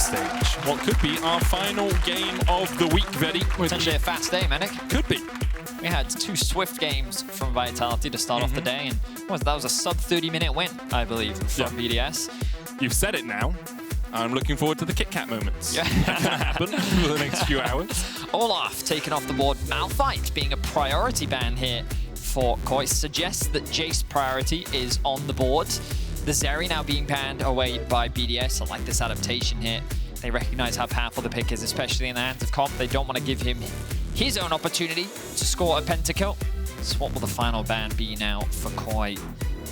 backstage. What could be our final game of the week, Vedi. Potentially a fast day, Manic. Could be. We had 2 swift games from Vitality to start off the day, and that was a sub 30-minute win, I believe, from BDS. You've said it now. I'm looking forward to the Kit Kat moments. Yeah. That can happen for the next few hours. Olaf taken off the board. Malphite being a priority ban here for Koi suggests that Jace priority is on the board. The Zeri now being banned away by BDS. I like this adaptation here. They recognize how powerful the pick is, especially in the hands of Comp. They don't want to give him his own opportunity to score a pentakill. So what will the final ban be now for Koi?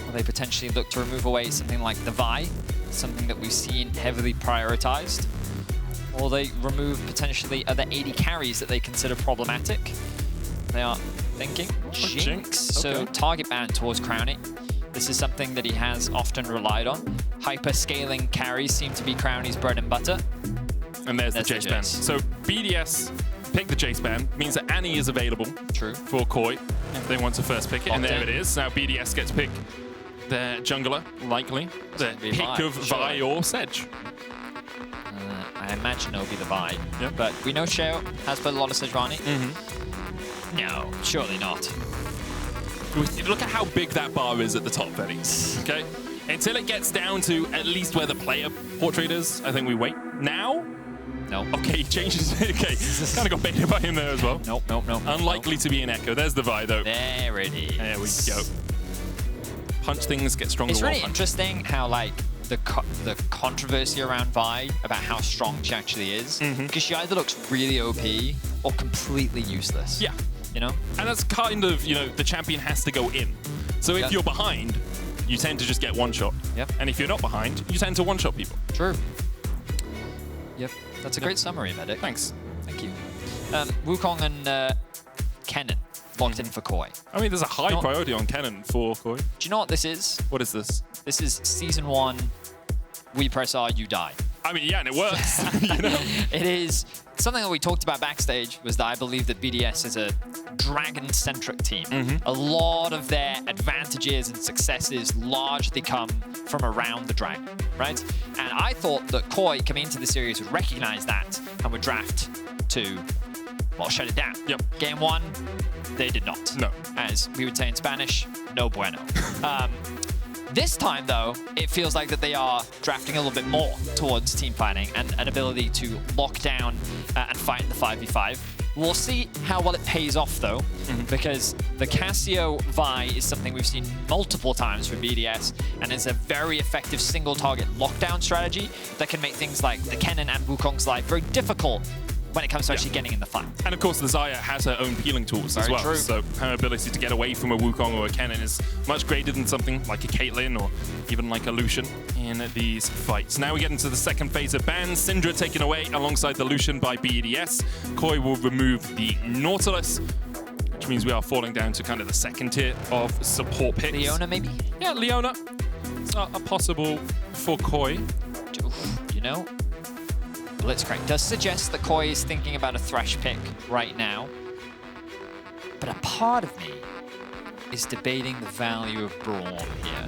Will they potentially look to remove away something like the Vi, something that we've seen heavily prioritized? Or they remove potentially other AD carries that they consider problematic? They are thinking Jinx. So target ban towards Crownie. This is something that he has often relied on. Hyper-scaling carries seem to be Crownie's bread and butter. And there's the Jace ban. So BDS pick the Jace ban, means that Annie is available for Koi if they want to first pick it. And there it is. Now BDS gets to pick their jungler, likely. The pick of Vi or Sedge. I imagine it'll be the Vi. Yep. But we know Sheo has put a lot of Sejuani. No, surely not. Look at how big that bar is at the top, Vedi. Okay? Until it gets down to at least where the player portrait is, I think we wait. Now? No. Okay, he changes. Okay, kind of got baited by him there as well. Nope. Unlikely to be an Echo. There's the Vi, though. There it is. There we go. Punch things, get stronger. It's really interesting how, like, the controversy around Vi about how strong she actually is. Because she either looks really OP or completely useless. Yeah. You know? And that's kind of, you know, the champion has to go in. So if you're behind, you tend to just get one shot. And if you're not behind, you tend to one-shot people. True. Yep. That's a great summary, Medic. Thanks. Thank you. Wukong and Kennen locked in for Koi. I mean, there's a high priority on Kennen for Koi. Do you know what this is? What is this? This is Season 1, we press R, you die. I mean, yeah, and it works. You know? It is. Something that we talked about backstage was that I believe that BDS is a dragon-centric team. A lot of their advantages and successes largely come from around the dragon, right? And I thought that Koi coming into the series would recognize that and would draft to, well, shut it down. Game 1, they did not. No. As we would say in Spanish, no bueno. This time, though, it feels like that they are drafting a little bit more towards team fighting and an ability to lock down and fight in the 5v5. We'll see how well it pays off, though, because the Cassio Vi is something we've seen multiple times from BDS, and is a very effective single-target lockdown strategy that can make things like the Kennen and Wukong's life very difficult when it comes to actually getting in the fight. And of course, the Xayah has her own peeling tools as well. True. So her ability to get away from a Wukong or a Kennen is much greater than something like a Caitlyn or even like a Lucian in these fights. Now we get into the second phase of bans. Syndra taken away alongside the Lucian by BDS. Koi will remove the Nautilus, which means we are falling down to kind of the second tier of support picks. Leona, maybe? Yeah, Leona. It's a possible for Koi. You know? Blitzcrank does suggest that Koi is thinking about a Thresh pick right now. But a part of me is debating the value of Braum here.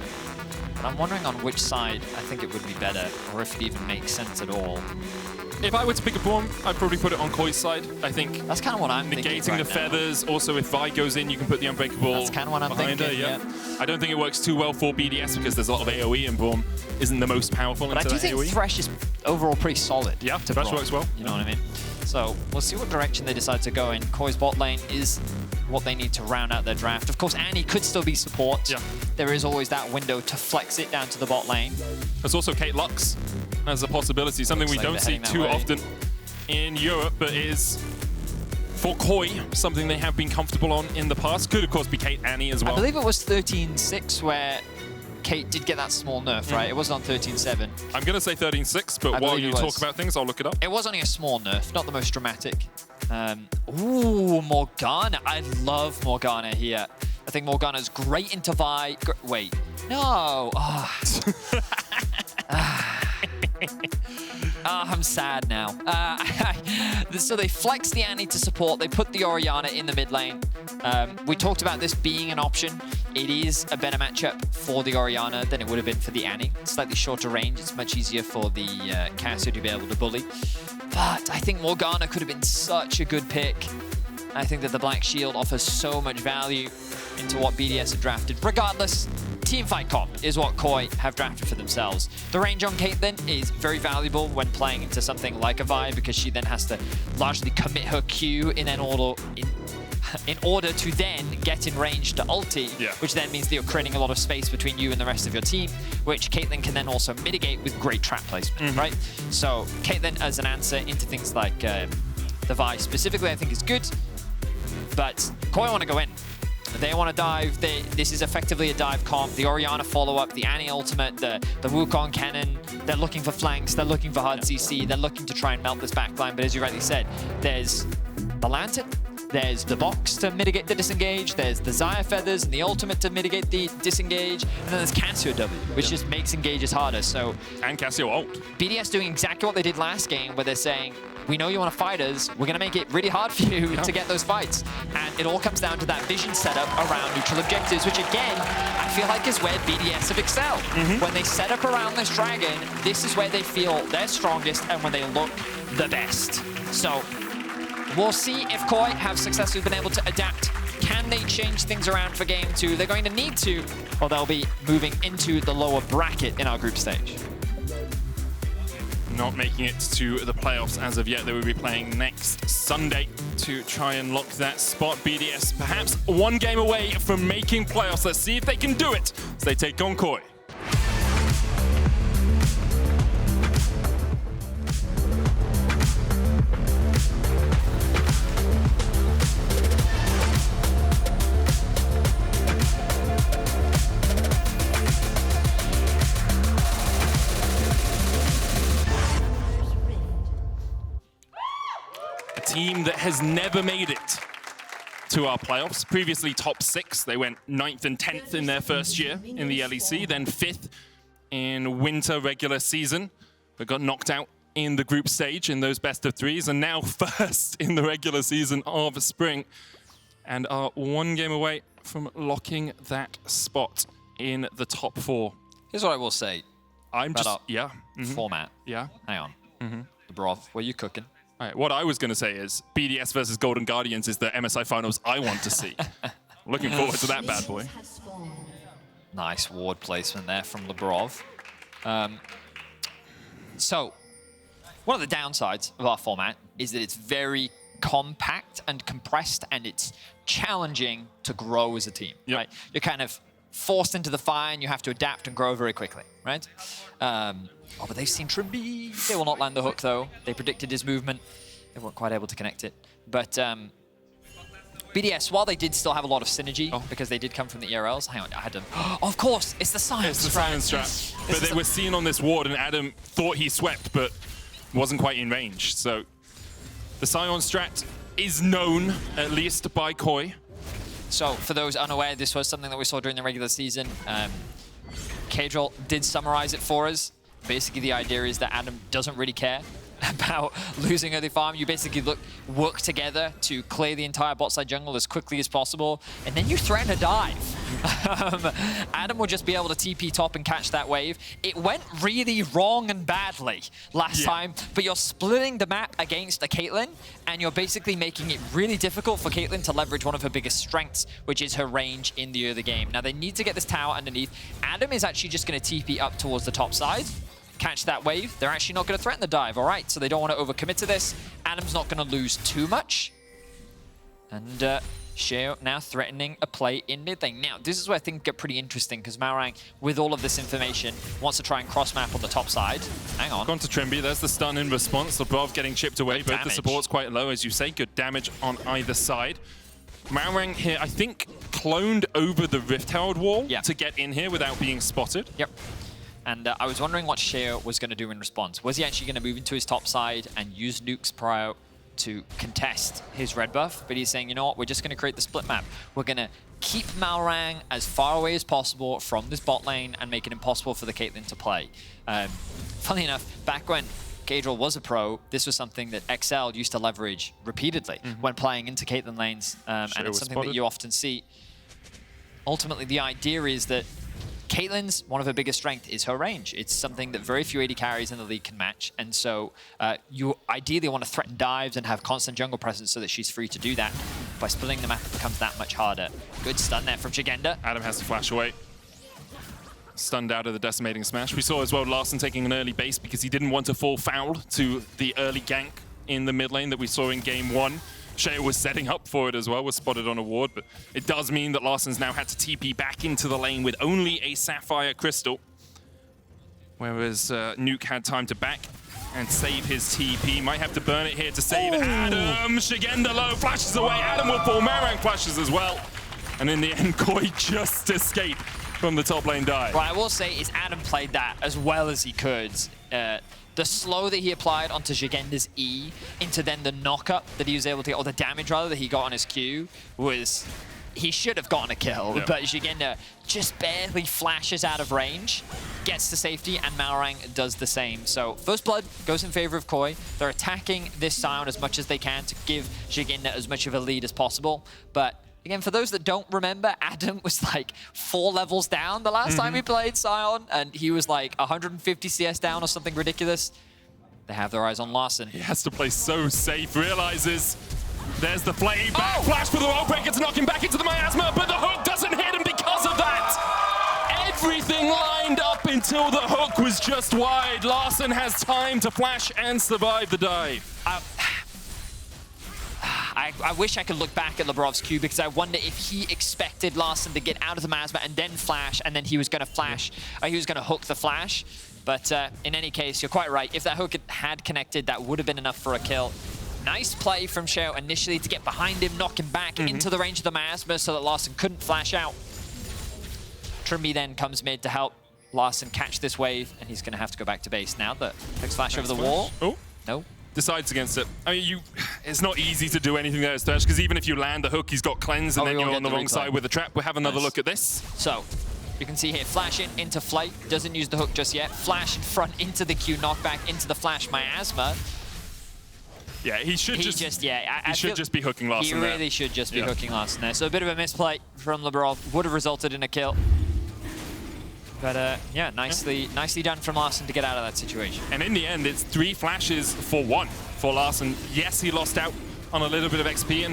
But I'm wondering on which side I think it would be better, or if it even makes sense at all. If I were to pick a Braum, I'd probably put it on Koi's side. I think that's kind of what I'm thinking. Negating the feathers. Also, if Vi goes in, you can put the Unbreakable. That's kind of what I'm thinking. Her, I don't think it works too well for BDS because there's a lot of AoE, and Braum isn't the most powerful. But I do think AoE. Thresh is overall pretty solid. Yeah, Thresh works well. You know what I mean? So we'll see what direction they decide to go in. Koi's bot lane is what they need to round out their draft. Of course, Annie could still be support. There is always that window to flex it down to the bot lane. There's also Kate Lux as a possibility, something we don't see too often in Europe, but is, for Koi, something they have been comfortable on in the past. Could, of course, be Kate Annie as well. I believe it was 13-6 where Kate did get that small nerf, right? It wasn't on 13-7. I'm going to say 13-6, but while you talk about things, I'll look it up. It was only a small nerf, not the most dramatic. Ooh, Morgana. I love Morgana here. I think Morgana's great into Vi. Wait, no. Oh. I'm sad now. So they flex the Annie to support. They put the Orianna in the mid lane. We talked about this being an option. It is a better matchup for the Orianna than it would have been for the Annie. Slightly shorter range. It's much easier for the Cassio to be able to bully. But I think Morgana could have been such a good pick. I think that the Black Shield offers so much value into what BDS have drafted. Regardless, teamfight comp is what Koi have drafted for themselves. The range on Caitlyn is very valuable when playing into something like a Vi, because she then has to largely commit her Q in order to then get in range to ulti, which then means that you're creating a lot of space between you and the rest of your team, which Caitlyn can then also mitigate with great trap placement, right? So Caitlyn as an answer into things like the Vi specifically, I think is good, but Koi want to go in. They want to dive. This is effectively a dive comp. The Orianna follow-up, the Annie ultimate, the Wukong Kennen. They're looking for flanks. They're looking for hard CC. They're looking to try and melt this backline. But as you rightly said, there's the Lantern. There's the box to mitigate the disengage. There's the Xayah feathers and the ultimate to mitigate the disengage. And then there's Cassio W, which just makes engages harder. So and Cassio ult. BDS doing exactly what they did last game, where they're saying, we know you want to fight us. We're going to make it really hard for you to get those fights. And it all comes down to that vision setup around neutral objectives, which again, I feel like is where BDS have excelled. When they set up around this dragon, this is where they feel they're strongest and when they look the best. So we'll see if Koi have successfully been able to adapt. Can they change things around for game 2? They're going to need to, or they'll be moving into the lower bracket in our group stage. Not making it to the playoffs as of yet. They will be playing next Sunday to try and lock that spot. BDS perhaps one game away from making playoffs. Let's see if they can do it as they take on Koi. Team that has never made it to our playoffs. Previously top 6. They went 9th and 10th in their first year in the LEC, then 5th in winter regular season, but got knocked out in the group stage in those best of 3s, and now 1st in the regular season of spring, and are one game away from locking that spot in the top 4. Here's what I will say. Format. Yeah. Hang on. Labrov, what are you cooking? All right, what I was going to say is BDS versus Golden Guardians is the MSI finals I want to see. Looking forward to that bad boy. Nice ward placement there from Labrov. So, one of the downsides of our format is that it's very compact and compressed, and it's challenging to grow as a team, right? You're kind of forced into the fire, and you have to adapt and grow very quickly, right? Oh, but they've seen Trymbi. They will not land the hook, though. They predicted his movement. They weren't quite able to connect it. But BDS, while they did still have a lot of synergy, because they did come from the ERLs. Hang on, I had to... Oh, of course, it's the Sion It's the Sion strat. But they were seen on this ward, and Adam thought he swept, but wasn't quite in range. So the Sion strat is known, at least, by Koi. So for those unaware, this was something that we saw during the regular season. Kadril did summarize it for us. Basically, the idea is that Adam doesn't really care about losing early farm. You basically work together to clear the entire bot side jungle as quickly as possible, and then you threaten a dive. Adam will just be able to TP top and catch that wave. It went really wrong and badly last time, but you're splitting the map against a Caitlyn, and you're basically making it really difficult for Caitlyn to leverage one of her biggest strengths, which is her range in the early game. Now, they need to get this tower underneath. Adam is actually just going to TP up towards the top side, catch that wave. They're actually not going to threaten the dive. All right, so they don't want to overcommit to this. Adam's not going to lose too much. And Sheo now threatening a play in mid lane. Now, this is where things get pretty interesting, because Malrang, with all of this information, wants to try and cross-map on the top side. Hang on. Gone to Trymbi. There's the stun in response. Labrov getting chipped away. Both the support's quite low, as you say. Good damage on either side. Malrang here, I think, cloned over the Rift Herald wall to get in here without being spotted. Yep. And I was wondering what Sheo was going to do in response. Was he actually going to move into his top side and use nukes prior to contest his red buff? But he's saying, you know what, we're just going to create the split map. We're going to keep Malrang as far away as possible from this bot lane and make it impossible for the Caitlyn to play. Funnily enough, back when Gadril was a pro, this was something that XL used to leverage repeatedly when playing into Caitlyn lanes, and it's something that you often see. Ultimately, the idea is that Caitlyn's, one of her biggest strengths is her range. It's something that very few AD carries in the league can match, and so you ideally want to threaten dives and have constant jungle presence so that she's free to do that. By splitting the map, it becomes that much harder. Good stun there from Szygenda. Adam has to flash away. Stunned out of the decimating smash. We saw as well Larssen taking an early base because he didn't want to fall foul to the early gank in the mid lane that we saw in game 1. Sheo was setting up for it as well, was spotted on a ward, but it does mean that Larssen's now had to TP back into the lane with only a Sapphire Crystal. Whereas Nuke had time to back and save his TP. Might have to burn it here to save Adam. Szygenda low, flashes away. Adam will fall. Malrang flashes as well. And in the end, Koi just escaped from the top lane dive. What I will say is Adam played that as well as he could. The slow that he applied onto Szygenda's E into then the knock-up that he was able to get, or the damage rather that he got on his Q, was... He should have gotten a kill, but Szygenda just barely flashes out of range, gets to safety, and Malrang does the same. So First Blood goes in favor of Koi. They're attacking this Sion as much as they can to give Szygenda as much of a lead as possible. But again, for those that don't remember, Adam was like 4 levels down the last time he played Sion, and he was like 150 CS down or something ridiculous. They have their eyes on Larssen. He has to play so safe, realizes there's the flame back flash for the wall breaker to knock him back into the miasma, but the hook doesn't hit him because of that. Everything lined up until the hook was just wide. Larssen has time to flash and survive the dive. I wish I could look back at Labrov's Q because I wonder if he expected Larssen to get out of the miasma and then flash, and then he was going to flash, he was going to hook the flash. But in any case, you're quite right. If that hook had connected, that would have been enough for a kill. Nice play from Sheo initially to get behind him, knock him back into the range of the miasma so that Larssen couldn't flash out. Trymbi then comes mid to help Larssen catch this wave, and he's going to have to go back to base now. The next flash over the wall. Oh, no. Decides against it. I mean, it's not easy to do anything there as Thresh, because even if you land the hook, he's got cleanse, and then you're on the wrong side with the trap. We'll have another look at this. So, you can see here, flash in into flight, doesn't use the hook just yet. Flash in front into the Q, knockback into the flash miasma. Yeah, he should just be hooking Larssen there. He really should just be hooking Larssen there. So a bit of a misplay from Labrov would have resulted in a kill. But yeah, nicely done from Larssen to get out of that situation. And in the end, it's 3 flashes for 1 for Larssen. Yes, he lost out on a little bit of XP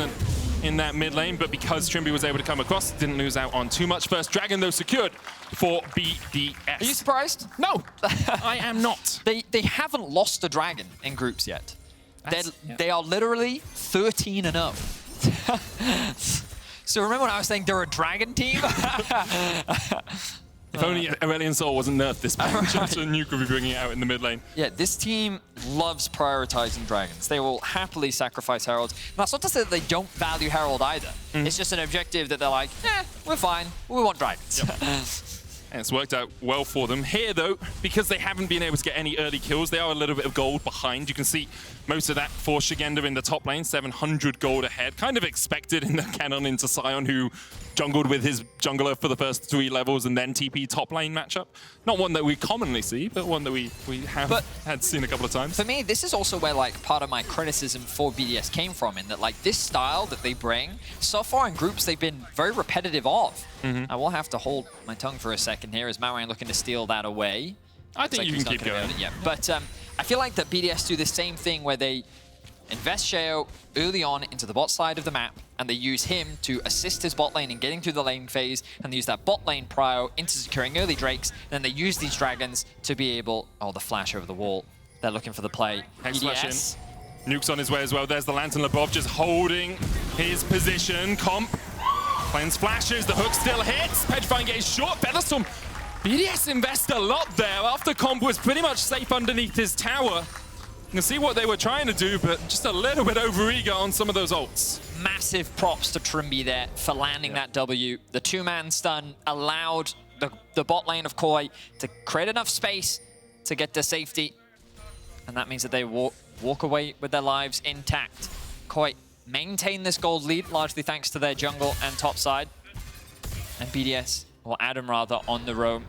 in that mid lane, but because Trymbi was able to come across, didn't lose out on too much. First Dragon, though, secured for BDS. Are you surprised? No, I am not. They haven't lost a Dragon in groups yet. They are literally 13-0. So remember when I was saying they're a Dragon team? If only Aurelion Sol wasn't nerfed this match, so Nuke would be bringing it out in the mid lane. Yeah, this team loves prioritizing Dragons. They will happily sacrifice Heralds. And that's not to say that they don't value Herald either. It's just an objective that they're like, we're fine. We want Dragons. Yep. And it's worked out well for them. Here, though, because they haven't been able to get any early kills, they are a little bit of gold behind. You can see most of that for Szygenda in the top lane, 700 gold ahead. Kind of expected in the Kennen into Sion, who jungled with his jungler for the first 3 levels and then TP top lane matchup. Not one that we commonly see, but one that we had seen a couple of times. For me, this is also where like part of my criticism for BDS came from, in that like this style that they bring, so far in groups they've been very repetitive of. I will have to hold my tongue for a second here as Malrang looking to steal that away. I think you can keep going. But I feel like that BDS do the same thing where they invest Sheo early on into the bot side of the map, and they use him to assist his bot lane in getting through the lane phase, and they use that bot lane prio into securing early drakes, and then they use these dragons to be able... Oh, the flash over the wall. They're looking for the play. Hex flash in. Nuke's on his way as well. There's the Lantern. Labrov just holding his position. Comp. Cleanse flashes. The hook still hits. Petrifying Gaze short. Featherstorm. BDS invest a lot there after Comp was pretty much safe underneath his tower. You can see what they were trying to do, but just a little bit overeager on some of those ults. Massive props to Trymbi there for landing that W. The 2-man stun allowed the bot lane of Koi to create enough space to get to safety. And that means that they walk away with their lives intact. Koi maintain this gold lead, largely thanks to their jungle and top side. And BDS, or Adam rather, on the roam.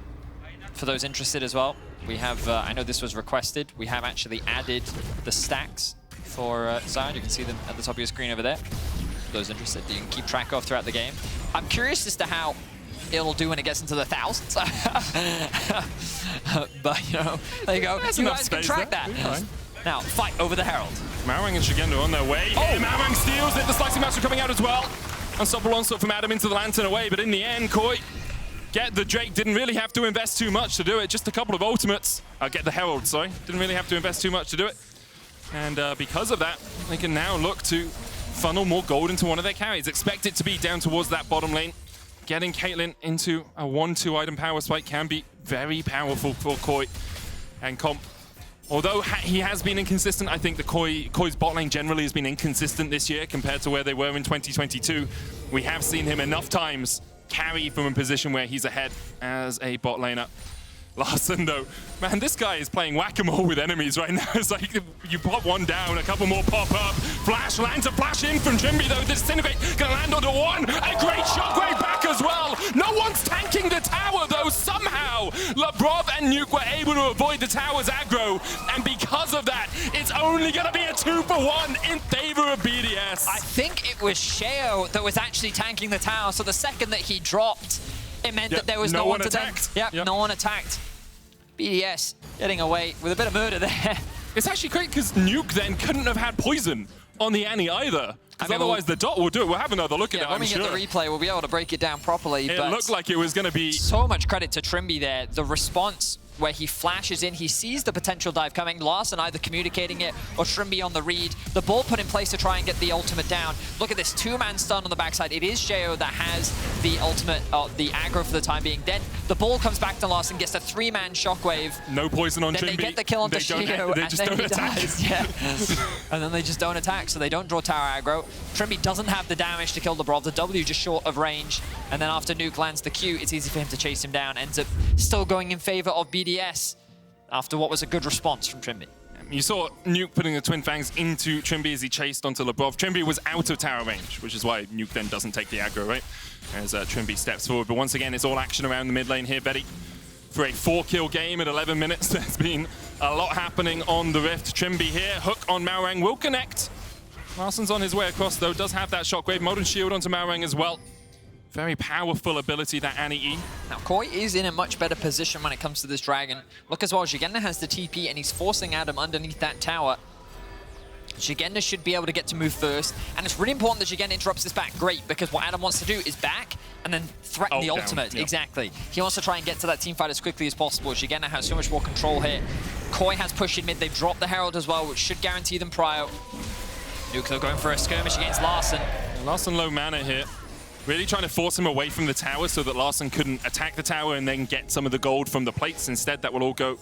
For those interested as well, We have, I know this was requested, we have actually added the stacks for Sion. You can see them at the top of your screen over there. For those interested, you can keep track of throughout the game. I'm curious as to how it'll do when it gets into the thousands. But, you know, there you go. You guys can track that. Now, fight over the Herald. Malrang and Szygenda on their way. Oh! Malrang steals it. The Slicing Master coming out as well. Unstoppable onslaught from Adam into the Lantern away, but in the end, Koi get the Drake. Didn't really have to invest too much to do it. Just a couple of ultimates. Get the Herald, sorry. Didn't really have to invest too much to do it. And because of that, they can now look to funnel more gold into one of their carries. Expect it to be down towards that bottom lane. Getting Caitlyn into a 1-2 item power spike can be very powerful for Koi and Comp. Although he has been inconsistent, I think the Koi's bot lane generally has been inconsistent this year compared to where they were in 2022. We have seen him enough times carry from a position where he's ahead as a bot laner. Larssen, though, man, this guy is playing whack-a-mole with enemies right now. It's like you pop one down, a couple more pop up. Flash lands a flash in from Trymbi, though. Disintegrate gonna land onto one. A great shockwave back as well. No one's tanking the tower, though. Somehow, Labrov and Nuke were able to avoid the tower's aggro, and because of that, it's only gonna be a 2-for-1 in favor of BDS. I think it was Sheo that was actually tanking the tower, so the second that he dropped, it meant that there was no one to tank. Yep, no one attacked. BDS getting away with a bit of murder there. It's actually great because Nuke then couldn't have had poison on the Annie either. Because otherwise the dot will do it. We'll have another look at it, when we get the replay, we'll be able to break it down properly. It looked like it was going to be... So much credit to Trymbi there. The response where he flashes in, he sees the potential dive coming. Larssen either communicating it or Trymbi on the read. The ball put in place to try and get the ultimate down. Look at this, 2-man stun on the backside. It is Sheo that has the ultimate, the aggro for the time being. Then the ball comes back to Larssen, gets a 3-man shockwave. No poison on Trymbi. Then they get the kill onto Sheo, and then he dies. Yeah. And then they just don't attack, so they don't draw tower aggro. Trymbi doesn't have the damage to kill the Labrov. The W just short of range. And then after Nuke lands the Q, it's easy for him to chase him down. Ends up still going in favor of BDS after what was a good response from Trymbi. You saw Nuke putting the Twin Fangs into Trymbi as he chased onto Labrov. Trymbi was out of tower range, which is why Nuke then doesn't take the aggro, right? As Trymbi steps forward. But once again, it's all action around the mid lane here, Vedi. For a 4-kill game at 11 minutes, there's been a lot happening on the Rift. Trymbi here, hook on Malrang will connect. Larssen's on his way across, though, does have that shockwave. Modern shield onto Malrang as well. Very powerful ability, that Annie E. Now, Koi is in a much better position when it comes to this dragon. Look as well, Szygenda has the TP, and he's forcing Adam underneath that tower. Szygenda should be able to get to move first, and it's really important that Szygenda interrupts this back. Great, because what Adam wants to do is back and then threaten the ultimate. Yep. Exactly. He wants to try and get to that teamfight as quickly as possible. Szygenda has so much more control here. Koi has pushed in mid. They've dropped the Herald as well, which should guarantee them prio. Nuke though going for a skirmish against Larssen. Larssen low mana here. Really trying to force him away from the tower so that Larssen couldn't attack the tower and then get some of the gold from the plates. Instead, that will all go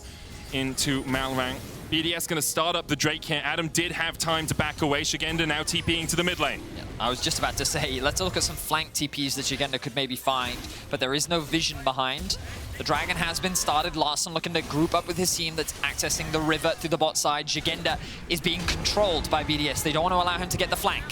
into Malrang. BDS going to start up the Drake here. Adam did have time to back away. Szygenda now TPing to the mid lane. Yeah, I was just about to say, let's look at some flank TPs that Szygenda could maybe find, but there is no vision behind. The dragon has been started. Larssen looking to group up with his team that's accessing the river through the bot side. Szygenda is being controlled by BDS. They don't want to allow him to get the flank.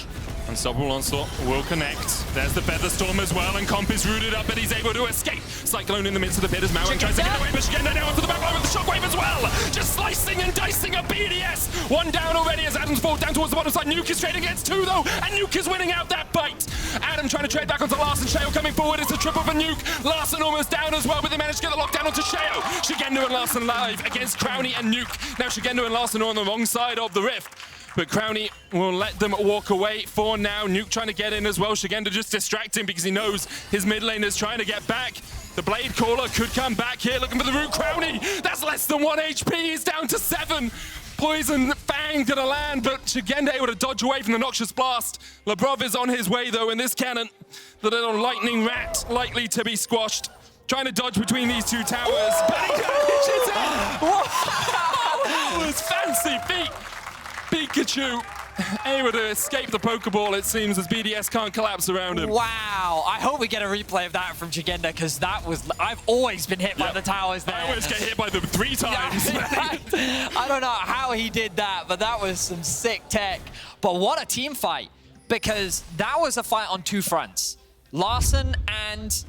Unstoppable onslaught will connect. There's the Featherstorm as well, and Comp is rooted up, but he's able to escape. Cyclone in the midst of the pit as Malrang tries to get away, but Szygenda now onto the back line with the shockwave as well. Just slicing and dicing a BDS. One down already as Adam's fall down towards the bottom side. Nuke is trading against 2 though, and Nuke is winning out that fight. Adam trying to trade back onto Larssen. Sheo coming forward. It's a triple for Nuke. Larssen almost down as well, but they managed to get the lockdown onto Sheo. Szygenda and Larssen live against Crownie and Nuke. Now Szygenda and Larssen are on the wrong side of the rift. But Crownie will let them walk away for now. Nuke trying to get in as well. Szygenda just distracting because he knows his mid lane is trying to get back. The Blade Caller could come back here looking for the root. Crownie, that's less than 1 HP. He's down to 7. Poison Fang gonna land, but Szygenda able to dodge away from the Noxious Blast. Labrov is on his way though in this cannon. The little lightning rat likely to be squashed. Trying to dodge between these 2 towers. But he manages it! Wow! That was fancy feet. Pikachu able to escape the Pokeball, it seems, as BDS can't collapse around him. Wow, I hope we get a replay of that from Szygenda, because that was, I've always been hit by the towers there. I always get hit by them 3 times. I don't know how he did that, but that was some sick tech. But what a team fight, because that was a fight on 2 fronts. Larssen and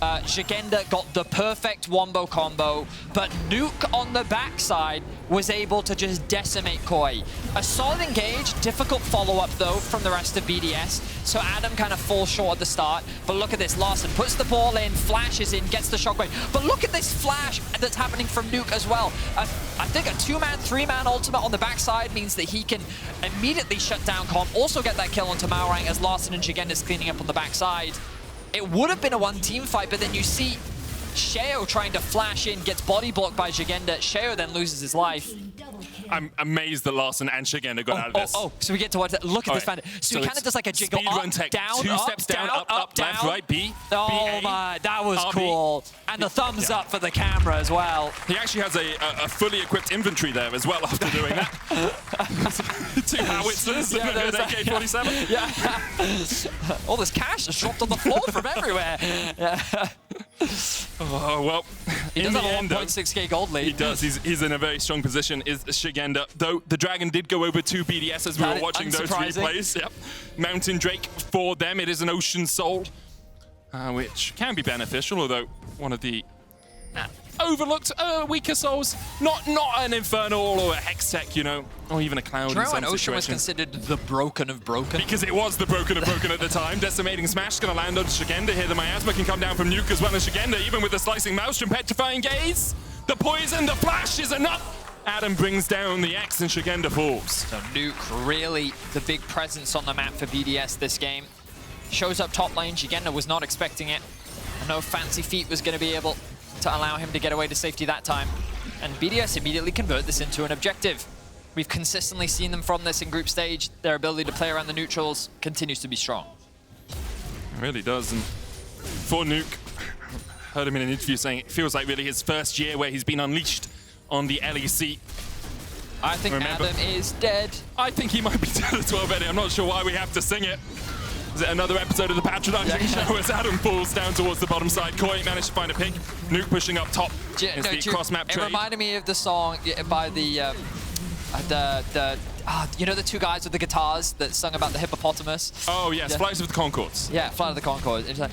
Szygenda got the perfect wombo combo, but Nuke on the backside was able to just decimate Koi. A solid engage, difficult follow-up though from the rest of BDS, so Adam kind of falls short at the start. But look at this, Larssen puts the ball in, flashes in, gets the shockwave. But look at this flash that's happening from Nuke as well. I think a 2-man, 3-man ultimate on the backside means that he can immediately shut down Comp, also get that kill onto Malrang as Larssen and Szygenda's cleaning up on the backside. It would have been a one-team fight, but then you see Sheo trying to flash in, gets body blocked by Szygenda. Sheo then loses his life. I'm amazed that Larssen and Szygenda got out of this. So we get to watch that. Look at this bandit. So he kind of does like a jiggle up, tech, down, two up, steps down, up, left, right, B. Oh my, that was cool. And the thumbs up for the camera as well. He actually has a fully equipped inventory there as well after doing that. 2 howitzers and an AK-47. Yeah. All this cash is dropped on the floor from everywhere. Yeah. Oh, well, he does have a 1.6k gold lead. He does. He's in a very strong position, is Szygenda. Though the Dragon did go over to BDS as we were watching those replays. Yep. Mountain Drake for them. It is an Ocean Soul, which can be beneficial, although one of the overlooked weaker souls. Not an Infernal or a Hextech, you know, or even a Cloud in some Ocean situation. was considered the broken of broken. Because it was the broken of broken at the time. Decimating Smash going to land on Szygenda here. The Miasma can come down from Nuke as well as Szygenda, even with the Slicing Maelstrom, Petrifying Gaze. The poison, the flash is enough. Adam brings down the axe and Szygenda falls. So Nuke really the big presence on the map for BDS this game. Shows up top lane, Szygenda was not expecting it. No fancy feat was going to be able to allow him to get away to safety that time. And BDS immediately convert this into an objective. We've consistently seen them from this in group stage. Their ability to play around the neutrals continues to be strong. It really does. And for Nuke, heard him in an interview saying it feels like really his first year where he's been unleashed on the LEC. I think Adam is dead. I think he might be dead as well, Benny. I'm not sure why we have to sing it. Is it another episode of the Patronizing Show as Adam falls down towards the bottom side? Koi managed to find a pick. Nuke pushing up top. The cross-map trade. It reminded me of the song by the you know the 2 guys with the guitars that sung about the hippopotamus? Oh yes, Flights of the Conchords. Yeah, Flight of the Conchords. It's like,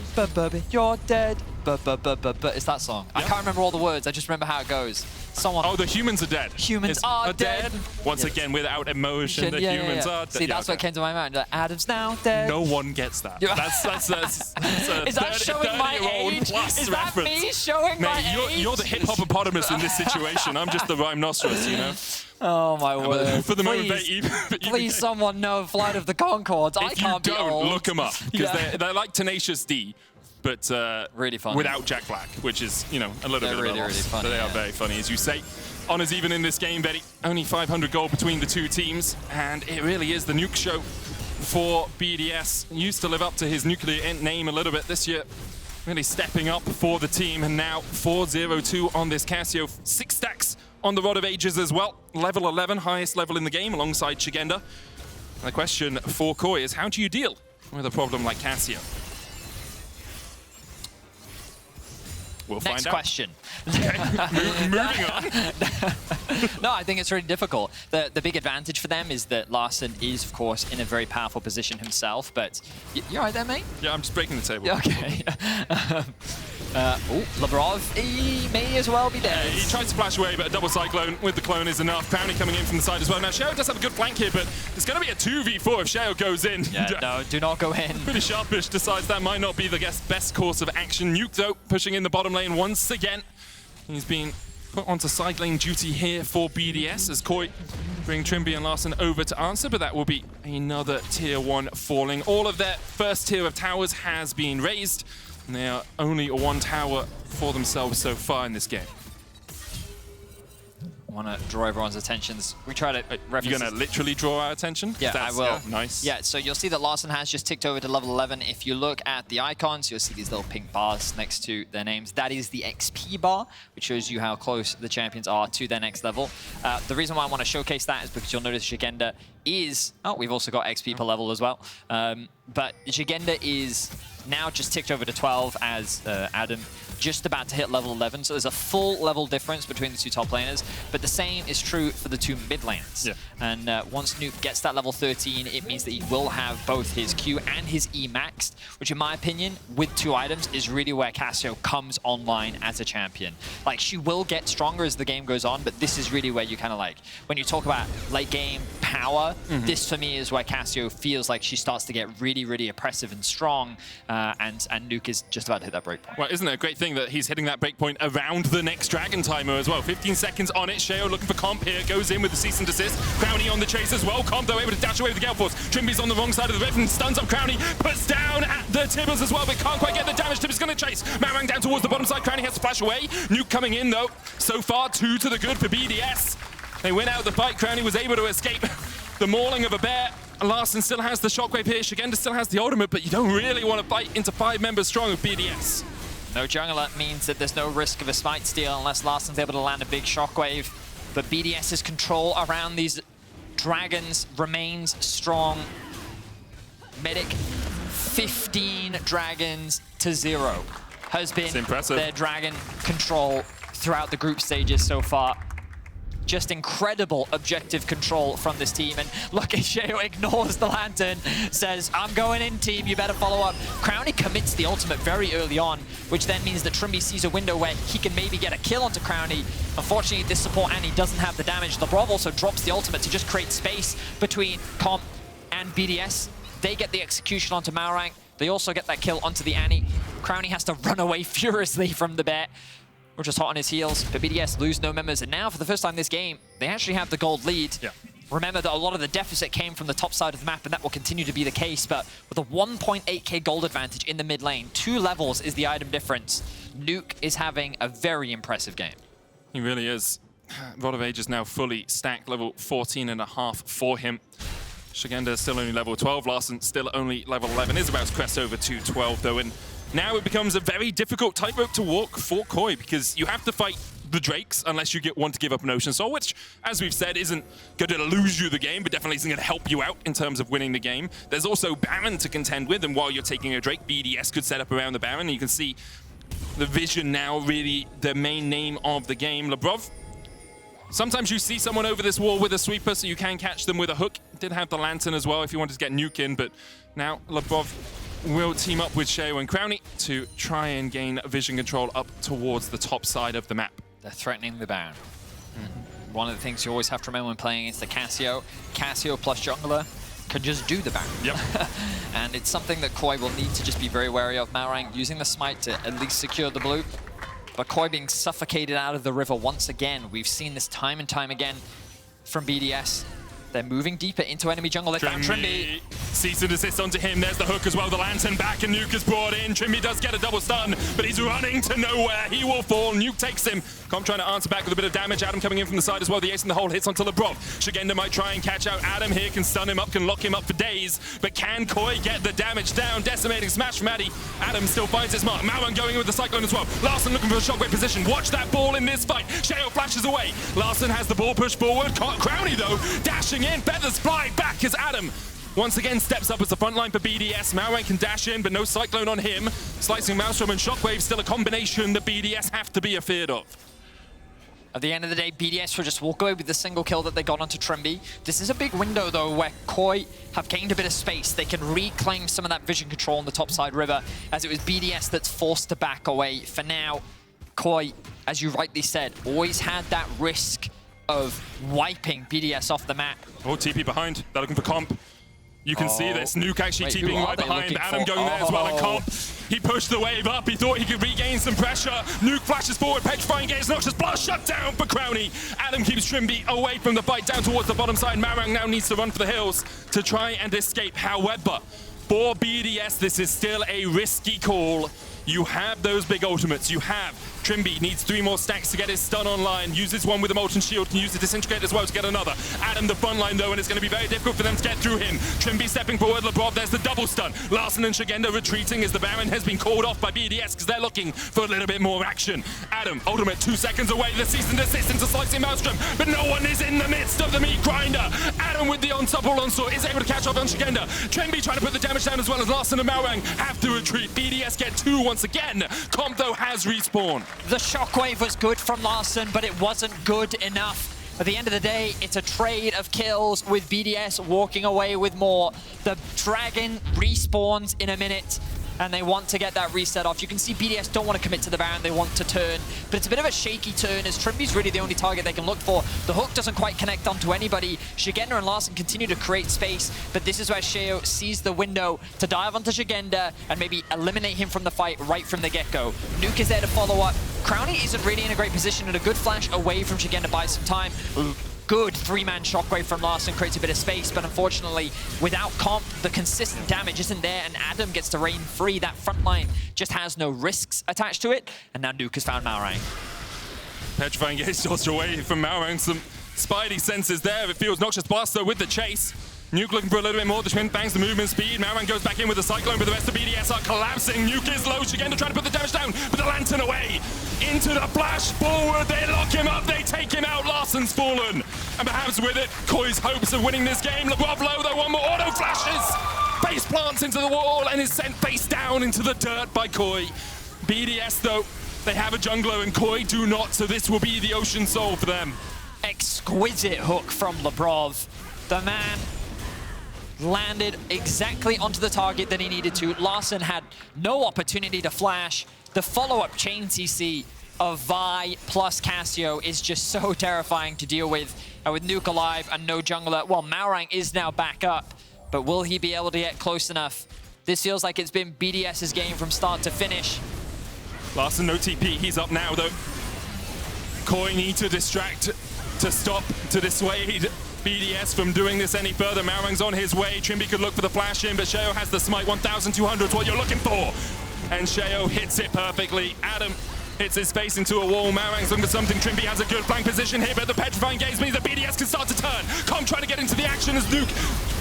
you're dead. It's that song. Yep. I can't remember all the words. I just remember how it goes. Someone. Oh, the humans are dead. Humans are dead. Once again, without emotion, the humans are dead. See, that's what came to my mind. Like, Adam's now dead. No one gets that. That's a Is that showing my age? Is that me showing my age? You're the hippopotamus in this situation. I'm just the rhinoceros, you know. Oh my word! For the moment, please, someone know Flight of the Conchords. I can't be old. If you don't, look them up because they're like Tenacious D. But really funny. Without Jack Black, which is, you know, a little bit of a loss. Funny, but they are very funny, as you say. Honors even in this game, Betty. Only 500 gold between the 2 teams, and it really is the Nuke show for BDS. Used to live up to his nuclear name a little bit this year. Really stepping up for the team, and now 4-0-2 on this Cassio. 6 stacks on the Rod of Ages as well. Level 11, highest level in the game, alongside Szygenda. The question for Koi is, how do you deal with a problem like Cassio? We'll Next find out. question. Moving on. No, I think it's really difficult. The big advantage for them is that Larssen is, of course, in a very powerful position himself, but you all right there, mate? Yeah, I'm just breaking the table. Okay. Labrov, he may as well be dead. He tries to flash away, but a double cyclone with the clone is enough. Crownie coming in from the side as well. Now, Sheo does have a good flank here, but it's going to be a 2v4 if Sheo goes in. Yeah, no, do not go in. Pretty sharpish, decides that might not be the best course of action. Nuke, though, pushing in the bottom lane once again. He's been put onto side lane duty here for BDS as Koi bring Trymbi and Larssen over to answer, but that will be another tier 1 falling. All of their first tier of towers has been raised, and they are only 1 tower for themselves so far in this game. Want to draw everyone's attentions. We try to reference. You're going to literally draw our attention? Yeah, I will. Yeah, nice. Yeah, so you'll see that Larssen has just ticked over to level 11. If you look at the icons, you'll see these little pink bars next to their names. That is the XP bar, which shows you how close the champions are to their next level. The reason why I want to showcase that is because you'll notice Szygenda is... Oh, we've also got XP per level as well. But Szygenda is now just ticked over to 12 as Adam just about to hit level 11, so there's a full level difference between the two top laners, but the same is true for the two mid lanes. Yeah. And once Nuke gets that level 13, it means that he will have both his Q and his E maxed, which in my opinion, with 2 items, is really where Cassio comes online as a champion. Like, she will get stronger as the game goes on, but this is really where you kind of like, when you talk about late game power, this for me is where Cassio feels like she starts to get really, really oppressive and strong, and Nuke is just about to hit that breakpoint. Well, isn't it a great thing that he's hitting that breakpoint around the next Dragon timer as well? 15 seconds on it. Sheo looking for comp here, goes in with the cease and desist. Crownie on the chase as well. Comp though able to dash away with the Gale Force. Trymbi's on the wrong side of the rift and stuns up Crownie. Puts down at the Tibbers as well, but can't quite get the damage. Tibbers going to chase. Malrang down towards the bottom side. Crownie has to flash away. Nuke coming in though. So far, 2 to the good for BDS. They win out the fight. Crownie was able to escape the mauling of a bear. Larssen still has the shockwave here. Szygenda still has the ultimate, but you don't really want to fight into 5 members strong of BDS. No jungler means that there's no risk of a smite steal unless Larssen's able to land a big shockwave. But BDS's control around these dragons remains strong. Medic, 15 dragons to 0 has been their dragon control throughout the group stages so far. Just incredible objective control from this team. And look, Sheo ignores the lantern, says, I'm going in, team, you better follow up. Crownie commits the ultimate very early on, which then means that Trymbi sees a window where he can maybe get a kill onto Crownie. Unfortunately, this support Annie doesn't have the damage. Labrov also drops the ultimate to just create space between Comp and BDS. They get the execution onto Malrang. They also get that kill onto the Annie. Crownie has to run away furiously from the bear. We're just hot on his heels, but BDS lose no members, and now for the first time this game, they actually have the gold lead. Yeah. Remember that a lot of the deficit came from the top side of the map, and that will continue to be the case, but with a 1.8k gold advantage in the mid lane, 2 levels is the item difference. Nuke is having a very impressive game. He really is. Rod of Age is now fully stacked, level 14.5 for him. Szygenda is still only level 12, Larssen still only level 11, is about to crest over to 12 though, and now it becomes a very difficult tightrope to walk for Koi because you have to fight the Drakes unless you want to give up an Ocean Soul, which, as we've said, isn't going to lose you the game, but definitely isn't going to help you out in terms of winning the game. There's also Baron to contend with, and while you're taking a Drake, BDS could set up around the Baron, and you can see the vision now really the main name of the game. Labrov, sometimes you see someone over this wall with a sweeper, so you can catch them with a hook. Did have the Lantern as well if you wanted to get Nuke in, but now Labrov will team up with Sheo and Crownie to try and gain vision control up towards the top side of the map. They're threatening the Baron. One of the things you always have to remember when playing against the Cassio plus jungler can just do the Baron. Yep. And it's something that Koi will need to just be very wary of. Malrang using the smite to at least secure the blue. But Koi being suffocated out of the river once again. We've seen this time and time again from BDS. They're moving deeper into enemy jungle. They found Trymbi. Cease and desist onto him. There's the hook as well. The Lantern back and Nuke is brought in. Trymbi does get a double stun, but he's running to nowhere. He will fall. Nuke takes him. Comp trying to answer back with a bit of damage. Adam coming in from the side as well. The ace in the hole hits onto Labrov. Szygenda might try and catch out Adam here. Can stun him up, can lock him up for days. But can Koi get the damage down? Decimating smash from Addy. Adam still finds his mark. Malrang going in with the Cyclone as well. Larssen looking for a shockwave position. Watch that ball in this fight. Sheo flashes away. Larssen has the ball pushed forward. Crownie though, dashing in. Feathers fly back as Adam once again steps up as the front line for BDS. Malrang can dash in, but no Cyclone on him. Slicing Maelstrom and Shockwave still a combination that BDS have to be afeared of. At the end of the day, BDS will just walk away with the single kill that they got onto Trymbi. This is a big window, though, where Koi have gained a bit of space. They can reclaim some of that vision control on the topside river, as it was BDS that's forced to back away. For now, Koi, as you rightly said, always had that risk of wiping BDS off the map. Oh, TP behind. They're looking for comp. You can see this. Nuke actually TPing right behind. Adam going there as well. And comp, he pushed the wave up. He thought he could regain some pressure. Nuke flashes forward. Petrifying Gaze. Noxious Blast shut down for Crownie. Adam keeps Trymbi away from the fight down towards the bottom side. Malrang now needs to run for the hills to try and escape. However, for BDS, this is still a risky call. You have those big ultimates. You have Trymbi needs 3 more stacks to get his stun online. Uses one with the Molten Shield, can use the Disintegrate as well to get another. Adam the front line though, and it's going to be very difficult for them to get through him. Trymbi stepping forward, Labrov, there's the double stun. Larssen and Szygenda retreating as the Baron has been called off by BDS because they're looking for a little bit more action. Adam, ultimate 2 seconds away, the cease and desist into Slicing Maelstrom, but no one is in the midst of the meat grinder. Adam with the on-top onslaught is able to catch up on Szygenda. Trymbi trying to put the damage down as well as Larssen and Malrang have to retreat. BDS get 2 once again. Comp though has respawned. The shockwave was good from Larssen, but it wasn't good enough. At the end of the day, it's a trade of kills with BDS walking away with more. The dragon respawns in a minute, and they want to get that reset off. You can see BDS don't want to commit to the Baron, they want to turn, but it's a bit of a shaky turn as Trymbi's really the only target they can look for. The hook doesn't quite connect onto anybody. Szygenda and Larssen continue to create space, but this is where Sheo sees the window to dive onto Szygenda and maybe eliminate him from the fight right from the get-go. Nuke is there to follow up. Crownie isn't really in a great position, and a good flash away from Szygenda buys some time. Good 3-man shockwave from Larssen creates a bit of space, but unfortunately, without comp, the consistent damage isn't there, and Adam gets to reign free. That front line just has no risks attached to it, and now Nuke has found Malrang. Petrifying Gaze just away from Malrang. Some spidey senses there. It feels Noxious Blast though with the chase. Nuke looking for a little bit more. The Twin bangs the movement speed. Malrang goes back in with the Cyclone, but the rest of BDS are collapsing. Nuke is low. Szygenda trying to put the damage down, but the Lantern away. Into the flash forward. They lock him up. They take him out. Larssen's fallen. And perhaps with it, Koi's hopes of winning this game. Labrov low though. One more auto flashes. Face plants into the wall and is sent face down into the dirt by Koi. BDS though, they have a jungler and Koi do not, so this will be the Ocean Soul for them. Exquisite hook from Labrov. The man landed exactly onto the target that he needed to. Larssen had no opportunity to flash. The follow-up chain CC of Vi plus Cassio is just so terrifying to deal with. And with Nuke alive and no jungler, well, Malrang is now back up, but will he be able to get close enough? This feels like it's been BDS's game from start to finish. Larssen no TP, he's up now though. Koi need to distract, to stop, to dissuade BDS from doing this any further. Malrang's on his way. Trymbi could look for the flash in, but Sheo has the smite. 1,200 is what you're looking for. And Sheo hits it perfectly. Adam hits his face into a wall. Malrang's looking for something. Trymbi has a good flank position here, but the Petrifying Gaze means that BDS can start to turn. Com trying to get into the action as Nuke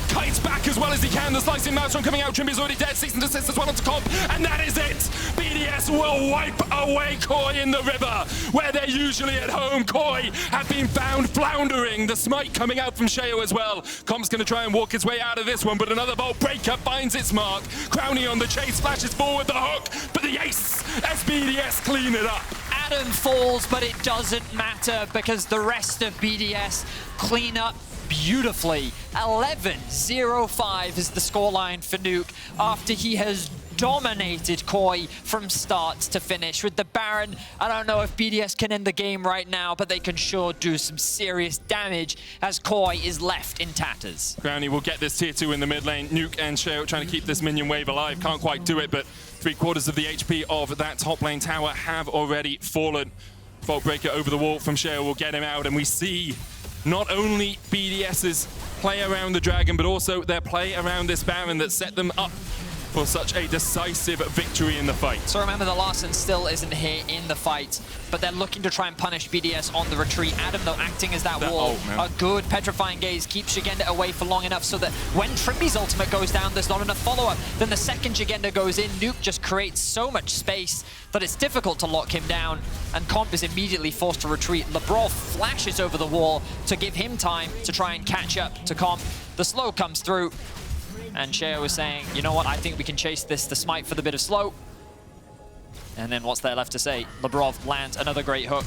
kites back as well as he can. The Slicing Maelstrom coming out. Trymbi's already dead. Cease and desist as well onto Comp. And that is it. BDS will wipe away Koi in the river, where they're usually at home. Koi have been found floundering. The smite coming out from Sheo as well. Comp's going to try and walk his way out of this one, but another bolt breaker finds its mark. Crownie on the chase, flashes forward the hook, but the ace as BDS clean it up. Adam falls, but it doesn't matter because the rest of BDS clean up beautifully. 11-0-5 is the scoreline for Nuke after he has dominated Koi from start to finish. With the Baron, I don't know if BDS can end the game right now, but they can sure do some serious damage as Koi is left in tatters. Crownie will get this tier 2 in the mid lane. Nuke and Sheo trying to keep this minion wave alive. Can't quite do it, but 3/4 of the HP of that top lane tower have already fallen. Vault breaker over the wall from Sheo will get him out, and we see not only BDS's play around the dragon, but also their play around this Baron that set them up for such a decisive victory in the fight. So remember that Larssen still isn't here in the fight, but they're looking to try and punish BDS on the retreat. Adam, though, acting as that wall. A good Petrifying Gaze keeps Szygenda away for long enough so that when Trymbi's ultimate goes down, there's not enough follow-up. Then the second Szygenda goes in, Nuke just creates so much space that it's difficult to lock him down, and Comp is immediately forced to retreat. Labrov flashes over the wall to give him time to try and catch up to Comp. The slow comes through, and Sheo is saying, you know what, I think we can chase this, the smite for the bit of slow. And then what's there left to say? Labrov lands another great hook.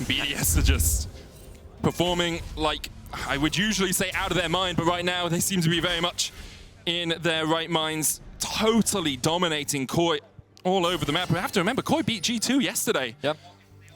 BDS are just performing like I would usually say out of their mind, but right now they seem to be very much in their right minds, totally dominating Koi all over the map. We have to remember, Koi beat G2 yesterday. Yep.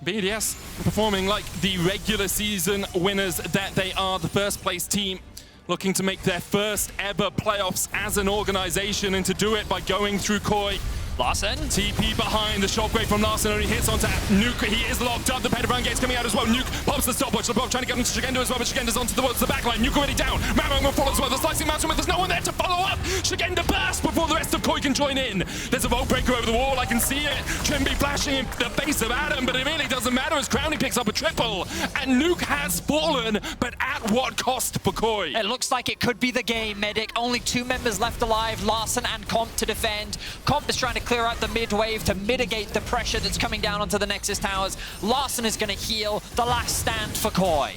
BDS performing like the regular season winners that they are, the first place team, looking to make their first ever playoffs as an organization, and to do it by going through Koi Larssen. TP behind, the shockwave from Larssen only hits onto Nuke. He is locked up, the Pentagram gate's coming out as well. Nuke pops the stopwatch. Labrov trying to get into Szygenda as well, but Szygenda's onto the back line. Nuke already down. Malrang will follow as well. The slicing mountain, there's no one there to follow up. Szygenda burst before the rest of Koi can join in. There's a vault breaker over the wall, I can see it. Trymbi flashing in the face of Adam, but it really doesn't matter as Crownie picks up a triple. And Nuke has fallen, but at what cost for Koi? It looks like it could be the game, Medic. Only 2 members left alive, Larssen and Comp to defend. Comp is trying to clear out the mid wave to mitigate the pressure that's coming down onto the Nexus towers. Larssen is going to heal. The last stand for Koi.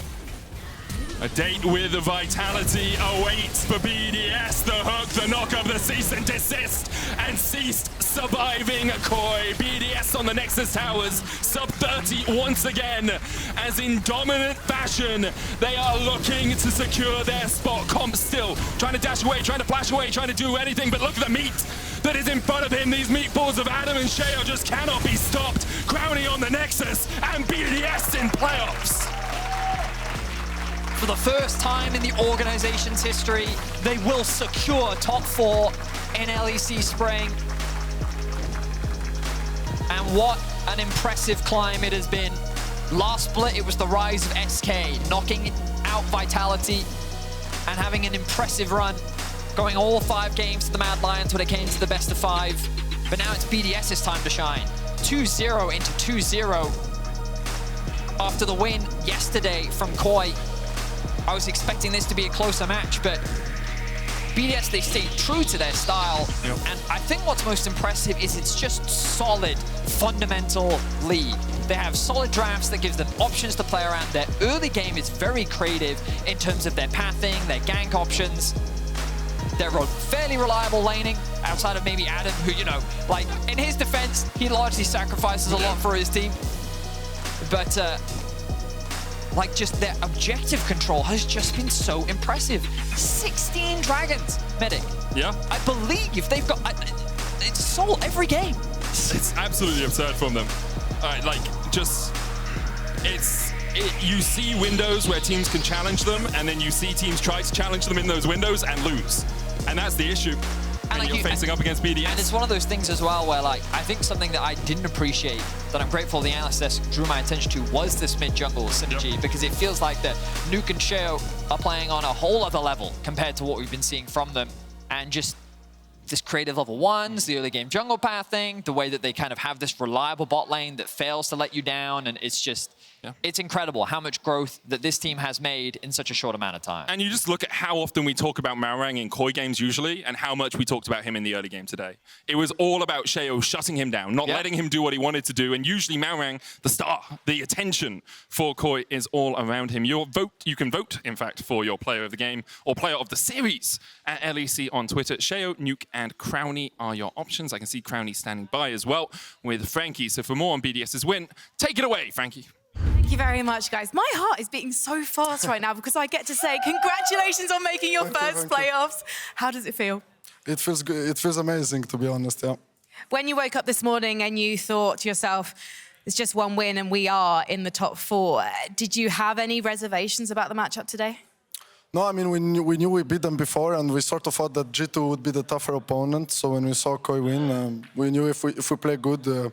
A date with Vitality awaits for BDS. The hook, the knock of the cease and desist, and ceased surviving Koi. BDS on the Nexus towers, sub 30 once again, as in dominant fashion, they are looking to secure their spot. Comp still trying to dash away, trying to flash away, trying to do anything, but look at the meat that is in front of him. These meatballs of Adam and Sheo just cannot be stopped. Crownie on the Nexus, and BDS in playoffs. For the first time in the organization's history, they will secure top 4 in LEC Spring. And what an impressive climb it has been. Last split, it was the rise of SK, knocking out Vitality and having an impressive run, going all 5 games to the Mad Lions when it came to the best of 5. But now it's BDS's time to shine. 2-0 into 2-0 after the win yesterday from Koi. I was expecting this to be a closer match, but BDS, they stayed true to their style. Yep. And I think what's most impressive is it's just solid, fundamental lead. They have solid drafts that gives them options to play around. Their early game is very creative in terms of their pathing, their gank options. They're fairly reliable laning, outside of maybe Adam, who, you know, like, in his defense, he largely sacrifices a lot for his team. But, like, just their objective control has just been so impressive. 16 dragons, Medic. Yeah. I believe they've got... it's Soul every game. It's absolutely absurd from them. Like, just... you see windows where teams can challenge them, and then you see teams try to challenge them in those windows and lose. And that's the issue. And you're facing up against BDS. And it's one of those things as well where, like, I think something that I didn't appreciate, that I'm grateful the analyst desk drew my attention to, was this mid-jungle synergy, because it feels like that Nuke and Sheo are playing on a whole other level compared to what we've been seeing from them. And just this creative level 1s, the early game jungle pathing, the way that they kind of have this reliable bot lane that fails to let you down, and it's just... Yeah. It's incredible how much growth that this team has made in such a short amount of time. And you just look at how often we talk about Malrang in Koi games usually, and how much we talked about him in the early game today. It was all about Sheo shutting him down, not letting him do what he wanted to do, and usually Malrang, the star, the attention for Koi is all around him. You can vote, in fact, for your player of the game or player of the series at LEC on Twitter. Sheo, Nuke, and Crownie are your options. I can see Crownie standing by as well with Frankie. So for more on BDS's win, take it away, Frankie. Thank you very much, guys. My heart is beating so fast right now because I get to say congratulations on making your first playoffs. How does it feel? It feels good. It feels amazing, to be honest, yeah. When you woke up this morning and you thought to yourself, it's just one win and we are in the top 4, did you have any reservations about the matchup today? No, I mean, we knew we beat them before, and we sort of thought that G2 would be the tougher opponent. So when we saw Koi win, we knew if we play good,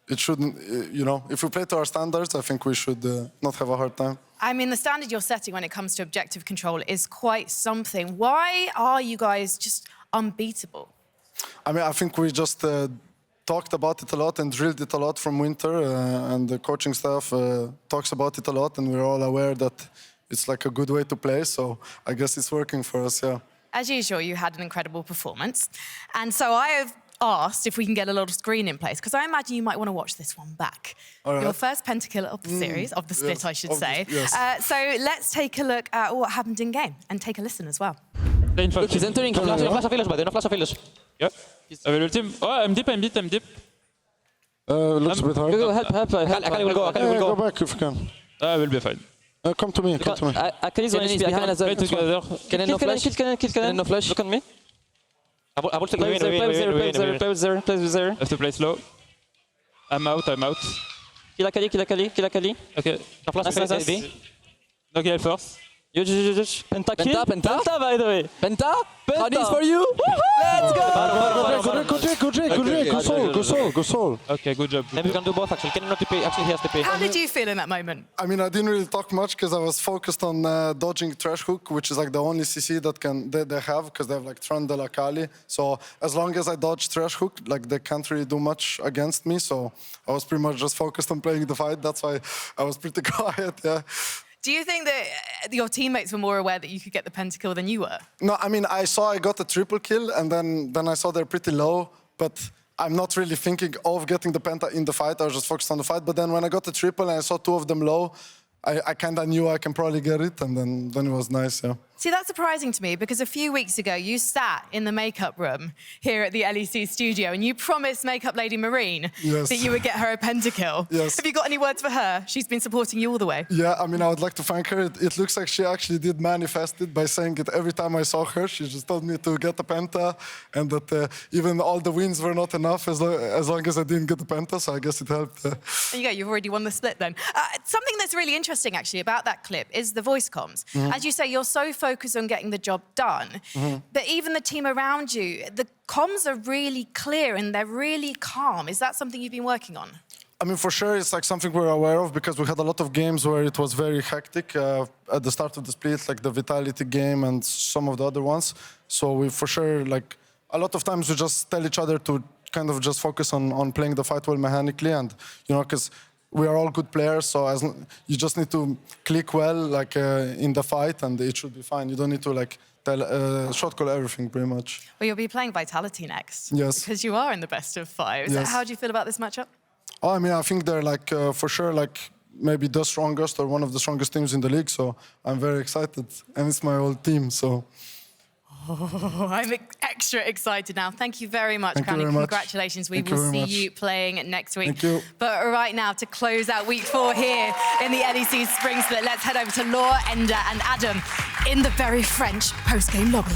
it shouldn't, you know, if we play to our standards, I think we should not have a hard time. I mean, the standard you're setting when it comes to objective control is quite something. Why are you guys just unbeatable? I mean, I think we just talked about it a lot and drilled it a lot from winter, and the coaching staff talks about it a lot, and we're all aware that it's like a good way to play, so I guess it's working for us, yeah. As usual, you had an incredible performance, and so I have asked if we can get a little screen in place, because I imagine you might want to watch this one back. Right. Your first pentakill of the series, of the split, I should say. Yes. So let's take a look at what happened in game and take a listen as well. Look, he's entering. Flash of village, but flash of village. Yep. Team. Oh, I'm deep. Looks a bit hard. Go, help. Akali will go. Go back if you can. I will be fine. Come to me. Akali's on HP behind us. Kennen no flash. Kill Kennen no flash. Look on me. I will take play with zero. I have to play slow. I'm out. Kill Akali. Okay. Nice. No kill first. Huge. Penta kill. Penta. Penta, by the way. Penta? Crownie is for you! Let's go! Go soul. Okay, good job. Maybe we can do both actually. Kennen not TP. Actually, he has TP. How did you feel in that moment? I mean, I didn't really talk much because I was focused on dodging Thresh hook, which is like the only CC that they have, because they have like Trundle Akali. So as long as I dodge Thresh hook, like they can't really do much against me. So I was pretty much just focused on playing the fight. That's why I was pretty quiet, yeah. Do you think that your teammates were more aware that you could get the pentakill than you were? No, I mean, I saw I got a triple kill, and then I saw they're pretty low, but I'm not really thinking of getting the penta in the fight. I was just focused on the fight. But then when I got the triple and I saw 2 of them low, I kind of knew I can probably get it, and then it was nice, yeah. See, that's surprising to me, because a few weeks ago, you sat in the makeup room here at the LEC studio, and you promised Makeup Lady Marine that you would get her a pentakill. Yes. Have you got any words for her? She's been supporting you all the way. Yeah, I mean, I would like to thank her. It looks like she actually did manifest it by saying it every time I saw her. She just told me to get the penta, and that even all the wins were not enough as long as I didn't get the penta, so I guess it helped. There you go, you've already won the split then. Something that's really interesting, actually, about that clip is the voice comms. As you say, you're so focused on getting the job done, but even the team around you, the comms are really clear and they're really calm. Is that something you've been working on? I mean, for sure, it's like something we're aware of, because we had a lot of games where it was very hectic at the start of the split, like the Vitality game and some of the other ones. So we, for sure, like, a lot of times we just tell each other to kind of just focus on playing the fight well mechanically, and, you know, because we are all good players, so you just need to click well, like in the fight, and it should be fine. You don't need to like shot call everything, pretty much. Well, you'll be playing Vitality next. Yes. Because you are in the best of 5. Yes. How do you feel about this matchup? Oh, I mean, I think they're like for sure like maybe the strongest or one of the strongest teams in the league. So I'm very excited, and it's my old team. So. Oh, I'm extra excited now. Thank you very much, Thank you Crownie. very much. Congratulations. We Thank you will very see much. you playing next week. Thank you. But right now, to close out week 4 here in the LEC Spring Split, let's head over to Laura, Ender, and Adam in the very French post-game lobby.